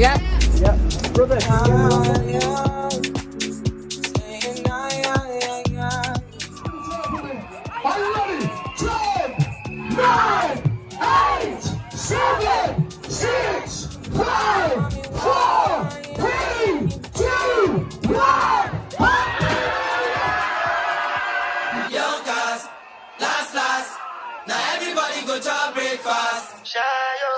Yep. Yep. Brother. Are you ready? 10, 9, 8, 7, 6, 5, 4, 3, 2, 1. Young cast, last. Now everybody go to breakfast. Shayo.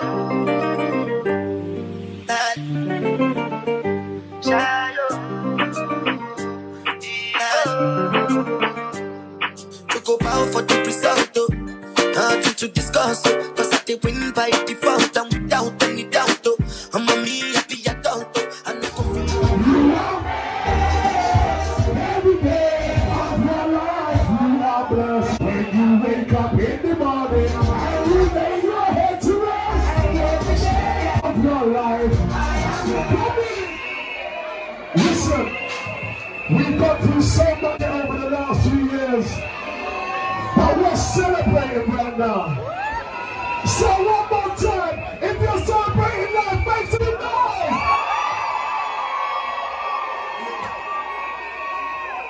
Choco power for the result, nothing to discuss, cause I did win by default, and without any doubt, I'm a me happy adult, and no confusion. Every day of your life, you are blessed. When you wake up in the morning, and you lay your head to rest. Every day of your life, listen, we've got through so much over the last few years, but we're celebrating right now. So one more time, if you're celebrating life, make some noise!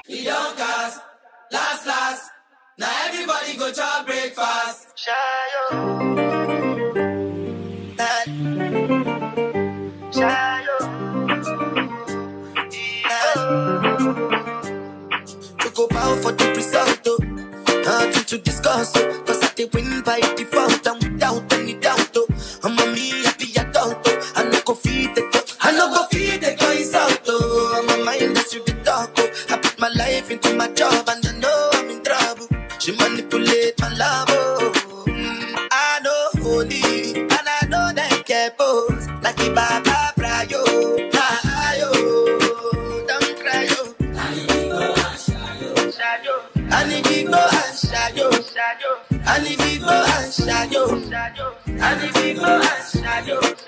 Young cast, last. Now everybody go to breakfast. Shayo. Choco power for the result, nothing to discuss, cause I did win by default, and without any doubt, I'm a me happy adult, I no go feed the guys out, I'm a mindless with the dog, I put my life into my job, and I know I'm in trouble, she manipulate my love, I know holy, and I know that get both, like the Baba Frayo, don't cry, yo. And if we go and shadow, and if we go and shadow, and if we go and shadow, and if we go and shadow, and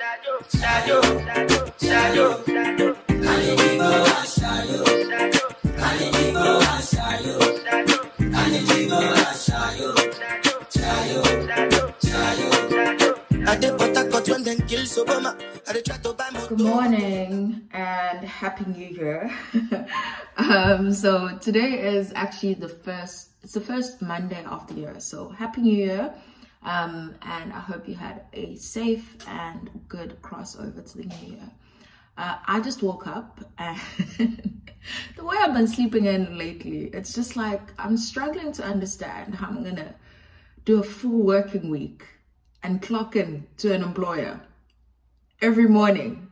if we go and shadow, and if we go and shadow, Good morning and happy new year. So today is actually the first Monday of the year, so happy new year, and I hope you had a safe and good crossover to the new year. I just woke up, and the way I've been sleeping in lately, it's just like I'm struggling to understand how I'm gonna do a full working week and clock in to an employer every morning.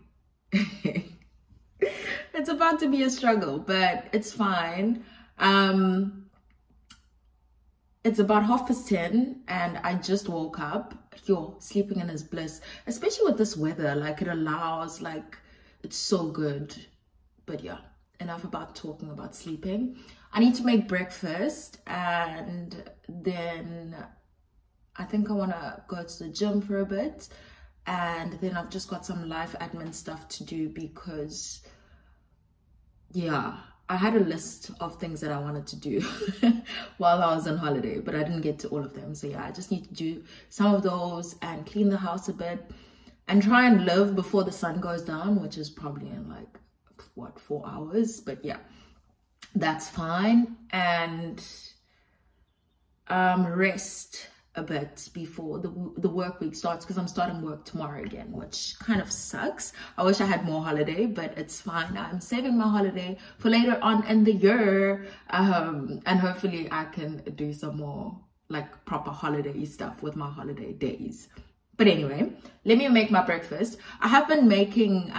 It's about to be a struggle, but it's fine. It's about 10:30 and I just woke up. Sleeping in is bliss, especially with this weather. Like, it allows, like, it's so good. But yeah, enough about talking about sleeping. I need to make breakfast, and then I think I want to go to the gym for a bit, and then I've just got some life admin stuff to do because, yeah, I had a list of things that I wanted to do while I was on holiday, but I didn't get to all of them. So yeah, I just need to do some of those and clean the house a bit and try and live before the sun goes down, which is probably in like, what, 4 hours? But yeah, that's fine. And rest a bit before the work week starts, because I'm starting work tomorrow again, which kind of sucks. I wish I had more holiday, but it's fine. I'm saving my holiday for later on in the year, and hopefully I can do some more like proper holiday stuff with my holiday days. But anyway, let me make my breakfast. I have been making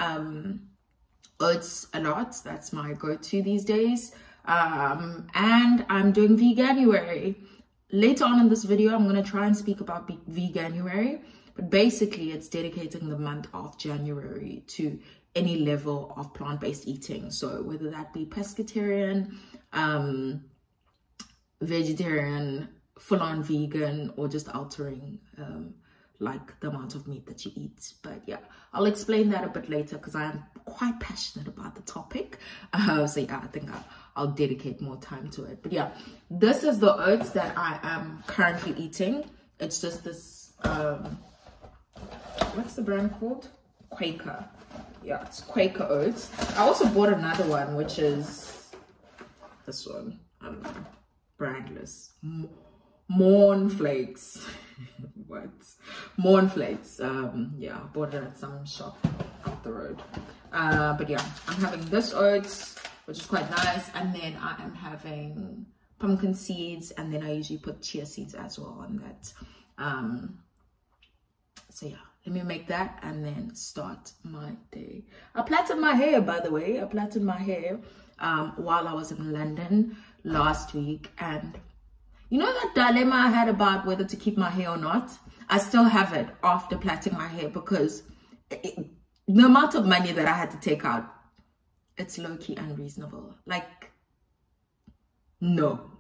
oats a lot. That's my go-to these days, and I'm doing Veganuary. Later on in this video, I'm going to try and speak about Veganuary, but basically it's dedicating the month of January to any level of plant-based eating. So whether that be pescatarian, vegetarian, full-on vegan, or just altering like the amount of meat that you eat. But yeah, I'll explain that a bit later because I am quite passionate about the topic. So yeah, I think I'll dedicate more time to it. But yeah, this is the oats that I am currently eating. It's just this, what's the brand called? Quaker. yeah, it's Quaker Oats. I also bought another one, which is this one. I don't know, brandless. Morn Flakes. What? Morn Flakes. Yeah, I bought it at some shop up the road. But yeah, I'm having this oats, which is quite nice, and then I am having pumpkin seeds, and then I usually put chia seeds as well on that. So yeah, let me make that and then start my day. I plaited my hair, by the way. I plaited my hair while I was in London last week, and you know that dilemma I had about whether to keep my hair or not? I still have it after plaiting my hair, because the amount of money that I had to take out, it's low-key unreasonable. Like, no.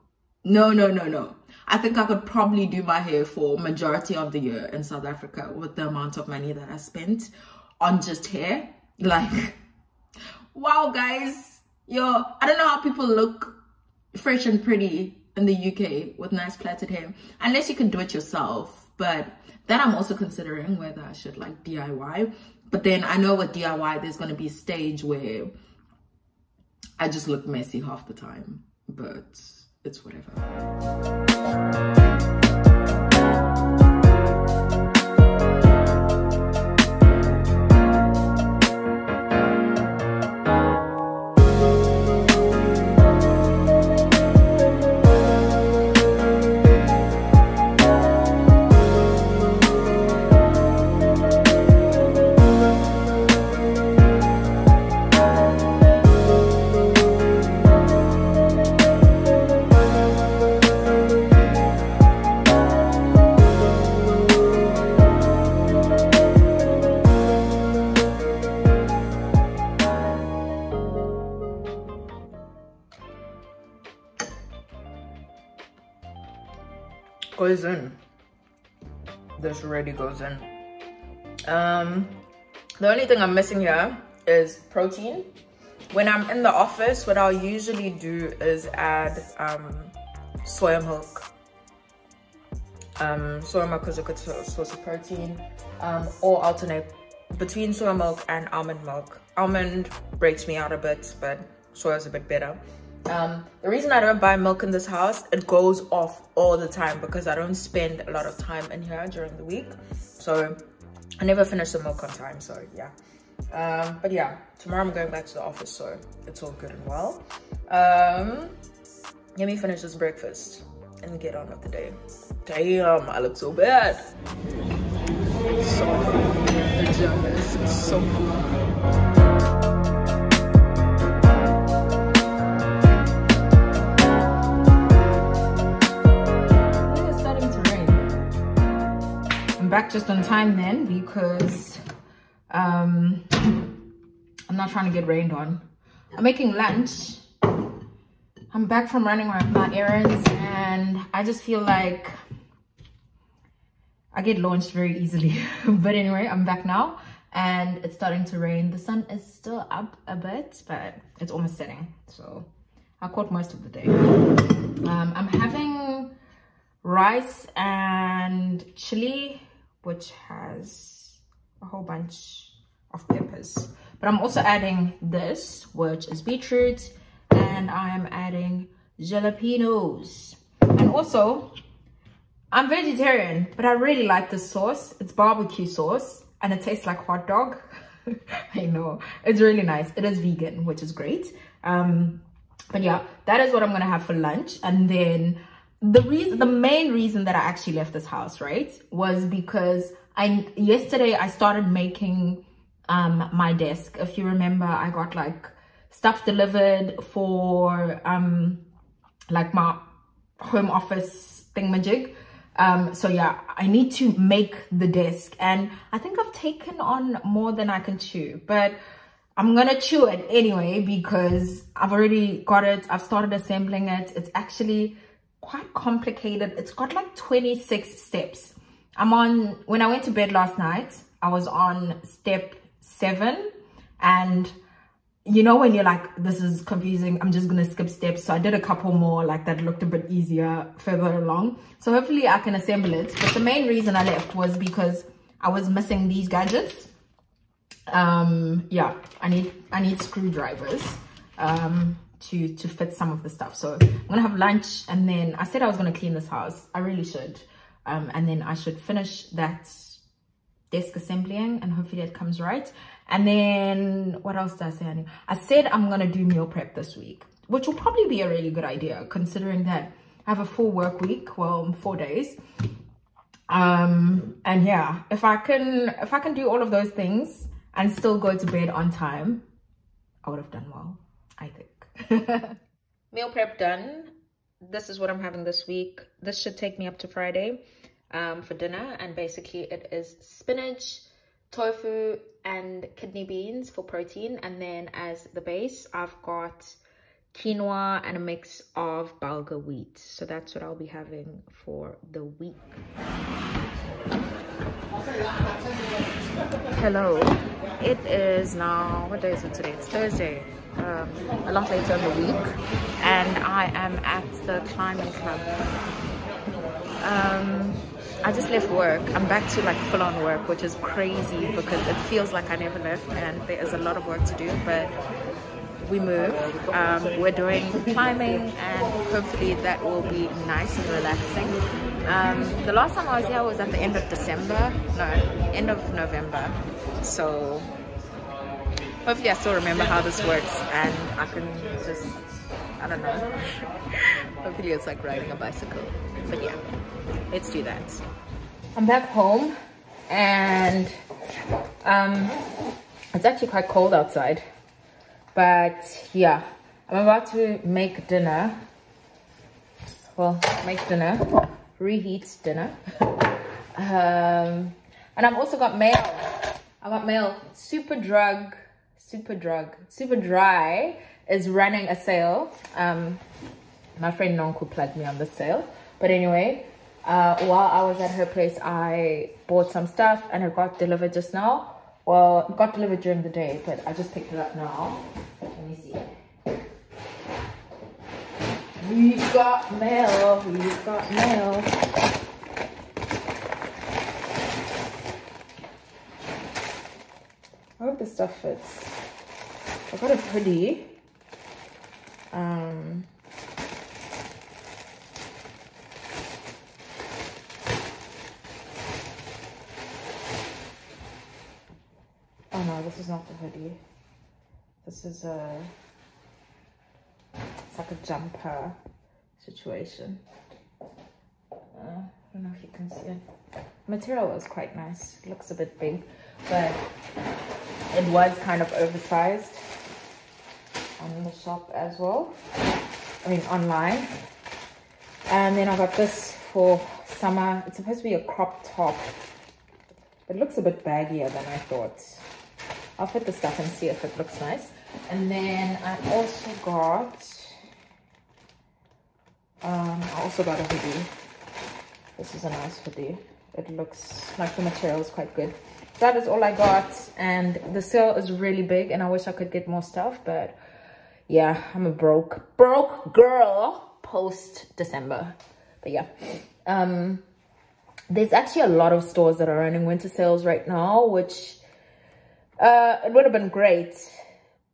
I think I could probably do my hair for majority of the year in South Africa with the amount of money that I spent on just hair. Like, wow, guys. Yo, I don't know how people look fresh and pretty in the UK with nice plaited hair, unless you can do it yourself. But then I'm also considering whether I should like DIY. But then I know with DIY, there's going to be a stage where I just look messy half the time, but it's whatever. Goes in. This already goes in. The only thing I'm missing here is protein. When I'm in the office, what I'll usually do is add soya milk. Soya milk is a good source of protein, or alternate between soya milk and almond milk. Almond breaks me out a bit, but soya is a bit better. The reason I don't buy milk in this house, it goes off all the time because I don't spend a lot of time in here during the week. So I never finish the milk on time, so yeah. But yeah, tomorrow I'm going back to the office, so it's all good and well. Let me finish this breakfast and get on with the day. Damn, I look so bad. It's so full. It's so full. Back just on time then, because I'm not trying to get rained on. I'm making lunch. I'm back from running my errands, and I just feel like I get launched very easily. But anyway, I'm back now and it's starting to rain. The sun is still up a bit, but it's almost setting, so I caught most of the day. I'm having rice and chili, which has a whole bunch of peppers. But I'm also adding this, which is beetroot, and I'm adding jalapenos. And also, I'm vegetarian, but I really like this sauce. It's barbecue sauce, and it tastes like hot dog. I know, it's really nice. It is vegan, which is great. But yeah, that is what I'm gonna have for lunch. And then the main reason that I actually left this house, right, was because yesterday I started making my desk. If you remember, I got like stuff delivered for like my home office thingamajig. So yeah, I need to make the desk, and I think I've taken on more than I can chew, but I'm gonna chew it anyway because I've already got it. I've started assembling it. It's actually quite complicated. It's got like 26 steps. When I went to bed last night, I was on step 7, and you know when you're like, this is confusing, I'm just gonna skip steps. So I did a couple more like that looked a bit easier further along. So hopefully I can assemble it. But the main reason I left was because I was missing these gadgets. Yeah, I need screwdrivers to fit some of the stuff. So I'm gonna have lunch, and then I said I was gonna clean this house. I really should. And then I should finish that desk assembling, and hopefully it comes right. And then what else did I say? I said I'm gonna do meal prep this week, which will probably be a really good idea considering that I have a full work week, well, 4 days. And yeah, if I can do all of those things and still go to bed on time, I would have done well, I think. Meal prep done. This is what I'm having this week. This should take me up to Friday for dinner, and basically it is spinach, tofu, and kidney beans for protein, and then as the base I've got quinoa and a mix of bulgur wheat. So that's what I'll be having for the week. Hello, it is now, what day is it today? It's Thursday, a lot later in the week, and I am at the climbing club. I just left work. I'm back to like full-on work, which is crazy because it feels like I never left, and there is a lot of work to do, but we move. We're doing climbing, and hopefully that will be nice and relaxing. The last time I was here was at the end of December, no, end of November, so hopefully I still remember how this works, and I can just, I don't know, hopefully it's like riding a bicycle. But yeah, let's do that. I'm back home, and it's actually quite cold outside, but yeah, I'm about to make dinner. Well, make dinner, reheat dinner. And I've also got mail. I got mail. Super Dry is running a sale. My friend Nonku plugged me on the sale. But anyway, while I was at her place, I bought some stuff, and it got delivered just now. Well, it got delivered during the day, but I just picked it up now. Let me see. We've got mail. We've got mail. I hope this stuff fits. I got a hoodie. Oh no, this is not the hoodie. This is it's like a jumper situation. I don't know if you can see it. Material is quite nice. It looks a bit big, but it was kind of oversized on the shop as well. I mean, online. And then I got this for summer. It's supposed to be a crop top. It looks a bit baggier than I thought. I'll fit the stuff and see if it looks nice. And then I also got a hoodie. This is a nice hoodie. It looks like the material is quite good. That is all I got, and the sale is really big, and I wish I could get more stuff, but yeah, I'm a broke girl post December. But yeah, there's actually a lot of stores that are running winter sales right now, which it would have been great,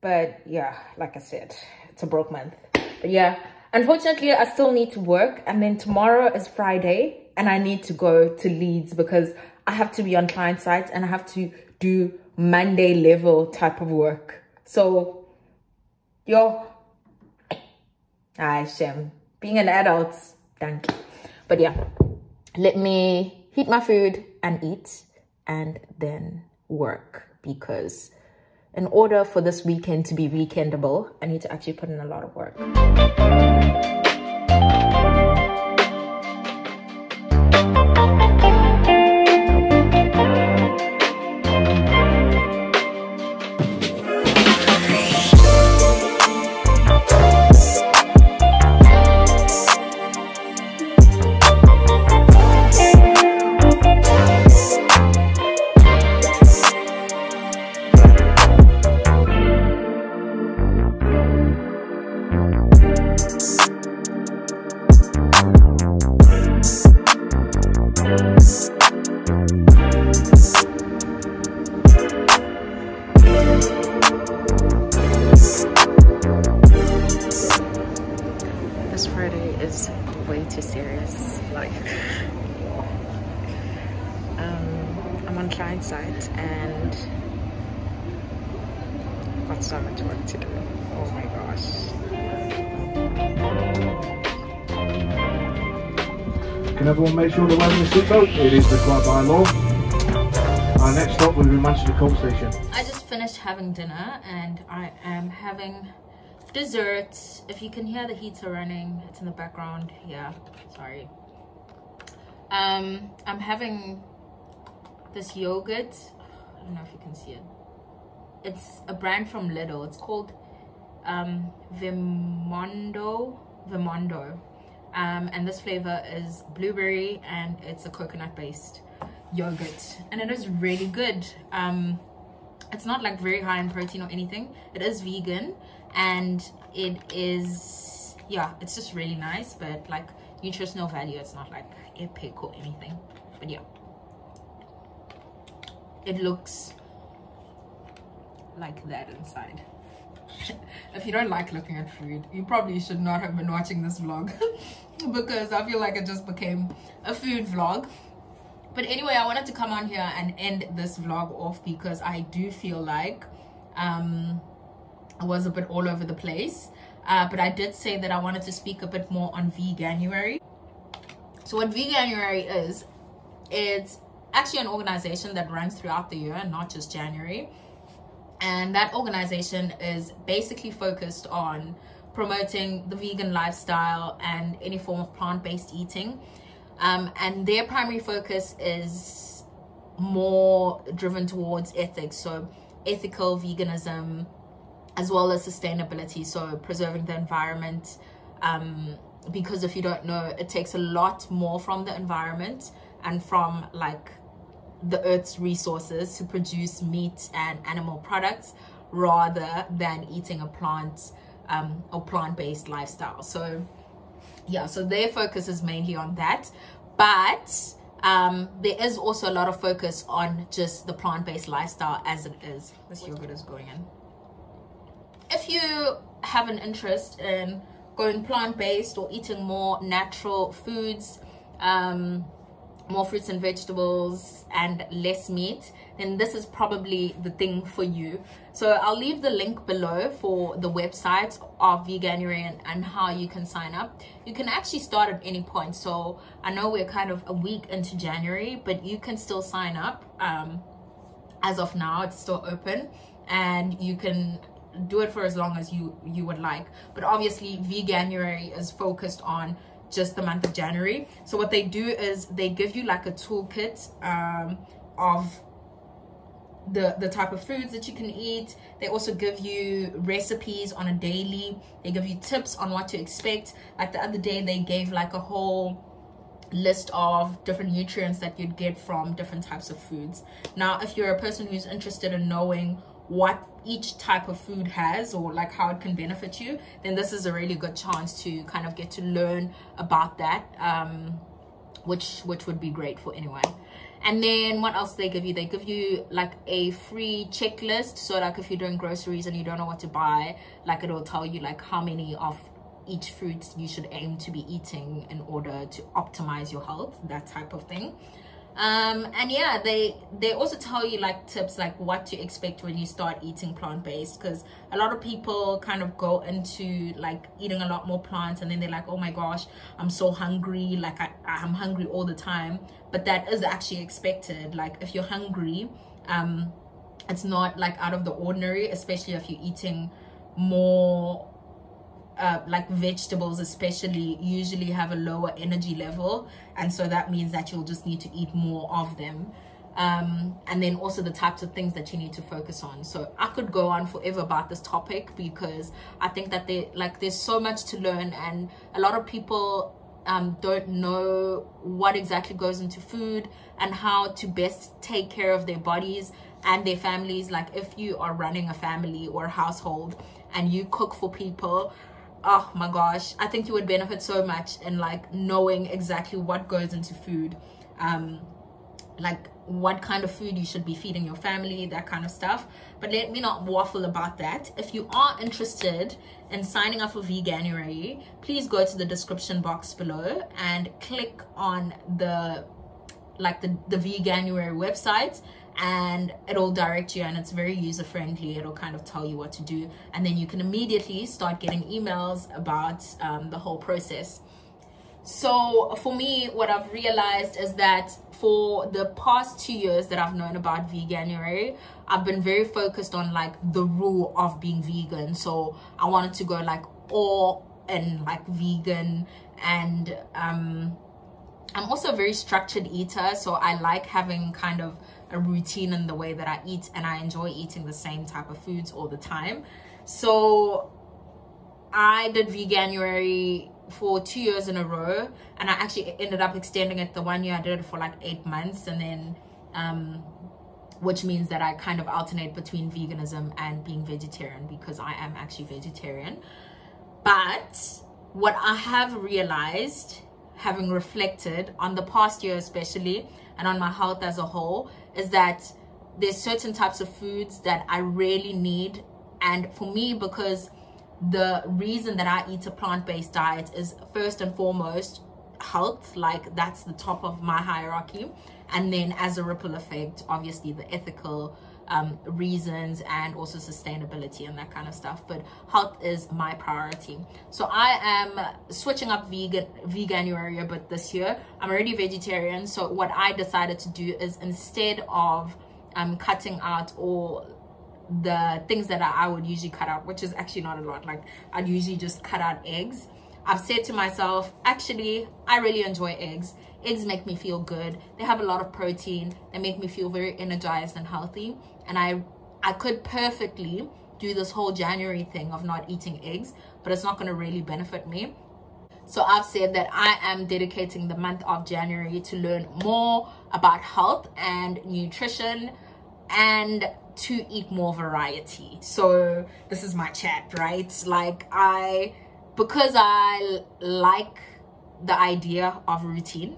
but yeah, like I said, it's a broke month. But yeah, unfortunately I still need to work, and then tomorrow is Friday, and I need to go to Leeds because I have to be on client sites, and I have to do Monday level type of work. So yo, shame being an adult, thank you. But yeah, let me heat my food and eat, and then work, because in order for this weekend to be weekendable, I need to actually put in a lot of work. hilarious. Like, I'm on client site and I've got so much work to do. Oh my gosh. Can everyone make sure they're wearing the seatbelt? It is required by law. Our next stop will be Manchester Coal Station. I just finished having dinner and I am having dessert. If you can hear the heater running, it's in the background here. Sorry. I'm having this yogurt. I don't know if you can see it. It's a brand from Lidl. It's called Vimondo. And this flavor is blueberry and it's a coconut based yogurt and it is really good. It's not like very high in protein or anything. It is vegan and it is, yeah, it's just really nice, but like nutritional value, it's not like epic or anything. But yeah, it looks like that inside. If you don't like looking at food, you probably should not have been watching this vlog because I feel like it just became a food vlog. But anyway, I wanted to come on here and end this vlog off because I do feel like I was a bit all over the place. But I did say that I wanted to speak a bit more on Veganuary. So what Veganuary is, it's actually an organization that runs throughout the year, not just January. And that organization is basically focused on promoting the vegan lifestyle and any form of plant-based eating. And their primary focus is more driven towards ethics, so ethical veganism, as well as sustainability, so preserving the environment. Because if you don't know, it takes a lot more from the environment and from like the earth's resources to produce meat and animal products rather than eating a plant or plant-based lifestyle. So yeah, so their focus is mainly on that, but there is also a lot of focus on just the plant-based lifestyle as it is. This yogurt is going in. If you have an interest in going plant-based or eating more natural foods, more fruits and vegetables and less meat, then this is probably the thing for you. So I'll leave the link below for the website of Veganuary and how you can sign up. You can actually start at any point. So I know we're kind of a week into January, but you can still sign up. As of now, it's still open and you can do it for as long as you would like. But obviously Veganuary is focused on just the month of January. So what they do is they give you like a toolkit of the type of foods that you can eat. They also give you recipes on a daily. They give you tips on what to expect. Like the other day they gave like a whole list of different nutrients that you'd get from different types of foods. Now if you're a person who's interested in knowing what each type of food has or like how it can benefit you, then this is a really good chance to kind of get to learn about that, which would be great for anyone. And then what else they give you? They give you like a free checklist, so like if you're doing groceries and you don't know what to buy, like it'll tell you like how many of each fruit you should aim to be eating in order to optimize your health, that type of thing. And yeah, they also tell you like tips like what to expect when you start eating plant-based, because a lot of people kind of go into like eating a lot more plants and then they're like, oh my gosh, I'm so hungry, like I'm hungry all the time. But that is actually expected. Like if you're hungry, it's not like out of the ordinary, especially if you're eating more like vegetables especially usually have a lower energy level, and so that means that you'll just need to eat more of them. And then also the types of things that you need to focus on. So I could go on forever about this topic because I think that there's so much to learn, and a lot of people don't know what exactly goes into food and how to best take care of their bodies and their families. Like if you are running a family or a household and you cook for people, oh my gosh, I think you would benefit so much in like knowing exactly what goes into food. like what kind of food you should be feeding your family, that kind of stuff. But let me not waffle about that. If you are interested in signing up for Veganuary, please go to the description box below and click on the Veganuary website, and it'll direct you, and it's very user friendly. It'll kind of tell you what to do, and then you can immediately start getting emails about the whole process. So for me, what I've realized is that for the past 2 years that I've known about Veganuary, I've been very focused on like the rule of being vegan. So I wanted to go like all in like vegan, and I'm also a very structured eater, so I like having kind of a routine in the way that I eat, and I enjoy eating the same type of foods all the time. So I did Veganuary for 2 years in a row, and I actually ended up extending it. The 1 year I did it for like 8 months, and then which means that I kind of alternate between veganism and being vegetarian, because I am actually vegetarian. But what I have realized, having reflected on the past year especially, and on my health as a whole, is that there's certain types of foods that I really need. And for me, because the reason that I eat a plant-based diet is first and foremost health, like that's the top of my hierarchy, and then as a ripple effect, obviously the ethical reasons and also sustainability and that kind of stuff. But health is my priority. So I am switching up Veganuary a bit this year. I'm already vegetarian, so what I decided to do is, instead of cutting out all the things that I would usually cut out, which is actually not a lot, like I'd usually just cut out eggs, I've said to myself, actually I really enjoy eggs. Eggs make me feel good. They have a lot of protein. They make me feel very energized and healthy, and I could perfectly do this whole January thing of not eating eggs, but it's not going to really benefit me. So I've said that I am dedicating the month of January to learn more about health and nutrition, and to eat more variety. So this is my chat, right? Like because I like the idea of routine,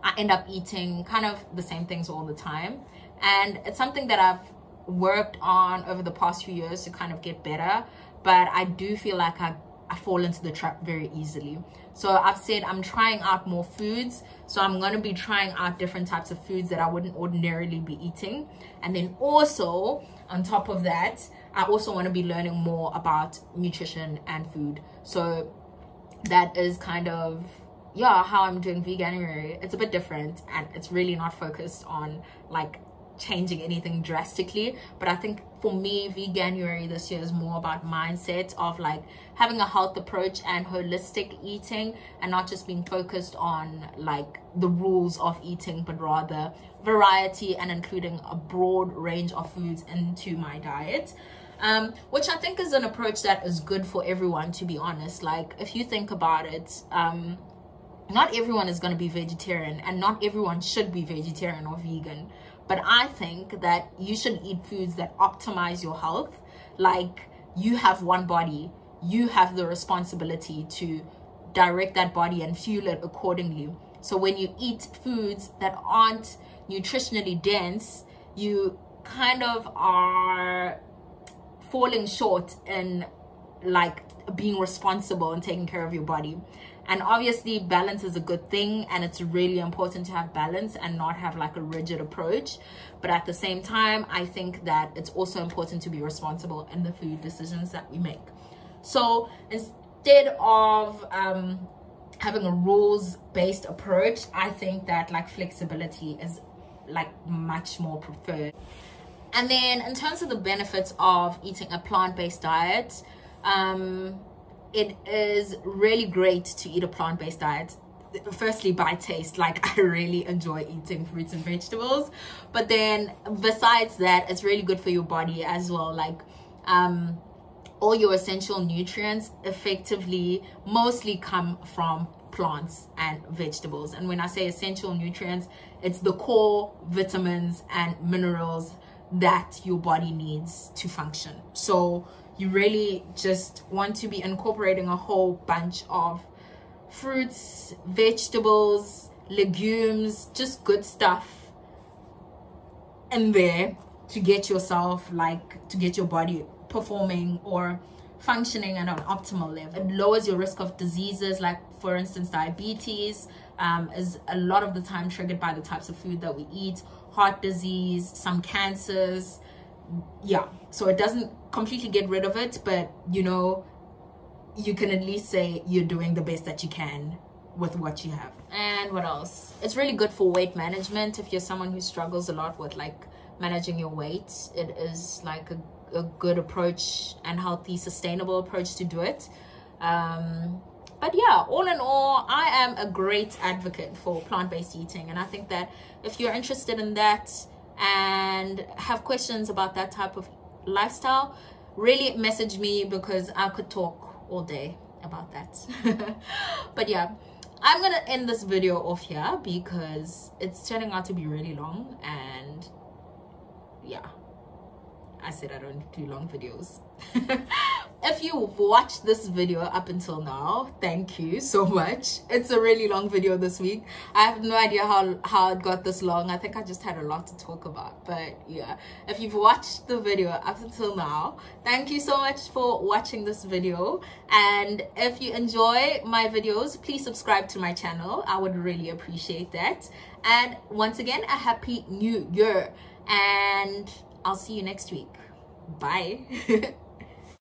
I end up eating kind of the same things all the time, and it's something that I've worked on over the past few years to kind of get better. But I do feel like I fall into the trap very easily. So I've said I'm trying out more foods. So I'm going to be trying out different types of foods that I wouldn't ordinarily be eating. And then also on top of that, I also want to be learning more about nutrition and food. So that is kind of, yeah, how I'm doing Veganuary. It's a bit different, and it's really not focused on like changing anything drastically. But I think for me, Veganuary this year is more about mindset of like having a health approach and holistic eating, and not just being focused on like the rules of eating, but rather variety and including a broad range of foods into my diet, which I think is an approach that is good for everyone, to be honest. Like if you think about it, not everyone is going to be vegetarian, and not everyone should be vegetarian or vegan. But I think that you should eat foods that optimize your health. Like, you have one body, you have the responsibility to direct that body and fuel it accordingly. So when you eat foods that aren't nutritionally dense, you kind of are falling short in like being responsible and taking care of your body. And obviously balance is a good thing, and it's really important to have balance and not have like a rigid approach. But at the same time, I think that it's also important to be responsible in the food decisions that we make. So instead of having a rules-based approach, I think that like flexibility is like much more preferred. And then in terms of the benefits of eating a plant-based diet, it is really great to eat a plant-based diet. Firstly, by taste, like I really enjoy eating fruits and vegetables, but then besides that, it's really good for your body as well. Like all your essential nutrients effectively mostly come from plants and vegetables. And when I say essential nutrients, it's the core vitamins and minerals that your body needs to function. So you really just want to be incorporating a whole bunch of fruits, vegetables, legumes, just good stuff in there to get yourself, like, to get your body performing or functioning at an optimal level. It lowers your risk of diseases, like for instance diabetes is a lot of the time triggered by the types of food that we eat, heart disease, some cancers. Yeah, so it doesn't completely get rid of it, but you know, you can at least say you're doing the best that you can with what you have. And what else? It's really good for weight management. If you're someone who struggles a lot with like managing your weight, it is like a good approach and healthy, sustainable approach to do it. But yeah, all in all, I am a great advocate for plant-based eating, and I think that if you're interested in that and have questions about that type of lifestyle, really message me, because I could talk all day about that. But yeah, I'm gonna end this video off here because it's turning out to be really long, and yeah, I said I don't do long videos. If you've watched this video up until now, thank you so much. It's a really long video this week. I have no idea how it got this long. I think I just had a lot to talk about. But yeah, if you've watched the video up until now, thank you so much for watching this video. And if you enjoy my videos, please subscribe to my channel. I would really appreciate that. And once again, a happy new year. And I'll see you next week. Bye.